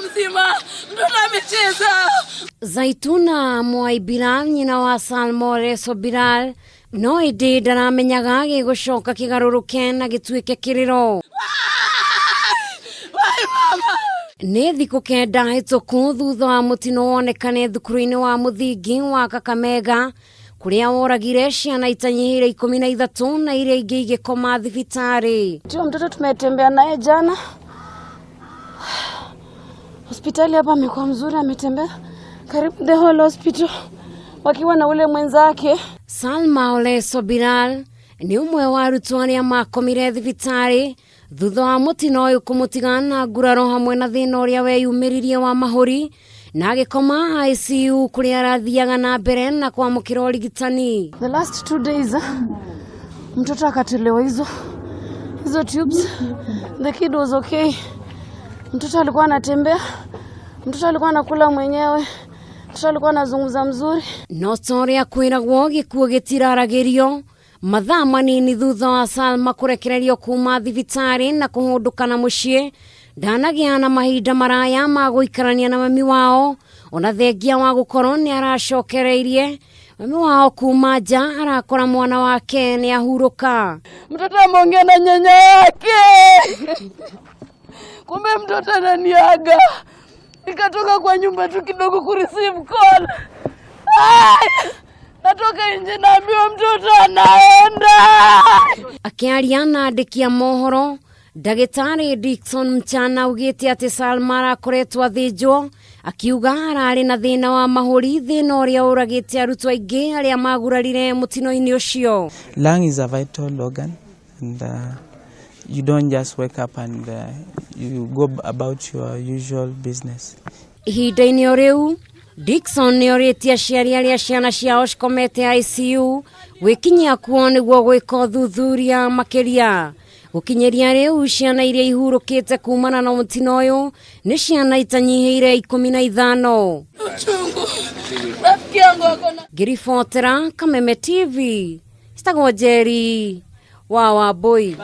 mzima mtoto amecheza. Zaituna Mwai Bilal nyina wa Salmoreso Bilal no indi ndaramenyaga gigucoka kigaruruke na gituike kiriro. Nĩ thikũ kenda hĩtũku thutha wa mũtino wonekane thukuru-inĩ wa mũthingi wa Kakamega kuria woragire ciana itanyihĩire 13 na iria ingĩ igĩkoma thibitari. Ndio mtoto tumetembea naye jana hospitali hapa, amekuwa mzuri, ametembea karibu the whole hospital wakiwa na ule mwenzake. Salmoreso Bilal ni umwe wa arutwo arĩa makomire thibitari thutha wa mũtino ũyũ kũmũtigana nguraro hamwe na thĩna ũrĩa weyumĩririe wa mahũri na agĩkoma ICU kũrĩa arathiaga na mbere na kwamũkĩra ũrigitani. The last 2 days mtoto akatolewa hizo tubes. The kid was okay. Mtoto alikuwa anatembea, mtoto alikuwa anakula mwenyewe, mtoto alikuwa anazungumza mzuri. No ũrĩa kwĩragwo gĩkuũ gĩtiraragĩrio mathaa manini thutha wa Salma kũrekererio kuma thibitari na kũhũndũkana mũciĩ, ndanagĩa na mahinda maraya ma gũikarania na mami wao, ona thengia wa gũkorwo nĩ aracokereirie mami wao kuma nja arakora mwana wake nĩ ahurũka. Mtoto ameongea na nyanya yake kumbe mtoto ananiaga, nikatoka kwa nyumba tu kidogo kureceive call. Natoka nje naambiwa mtoto anaenda. Akiaria na andĩki a mohoro, ndagĩtarĩ Dickson Mchana ugĩte atĩ Salma arakoretwo athĩnjwo, akiuga ararĩ na thĩna wa mahũri, thĩna ũrĩa ũragĩte arutwo aingĩ arĩa magurarire mũtino-inĩ ũcio. Lung is a vital organ and you don't just wake up and you go about your usual business. Ihinda-inĩ o rĩu Dickson nĩ orĩtie aciari arĩa ciana ciao cikomete ICU gwĩkinyia kuo nĩguo gwĩka ũthuthuria makĩria. Gũkinyĩria rĩu ciana iria ihurũkĩte kumana na mũtino ũyũ nĩ ciana itanyihĩire 15. Ngĩribotera Kameme TV, citagwo Njeri wa Wambui.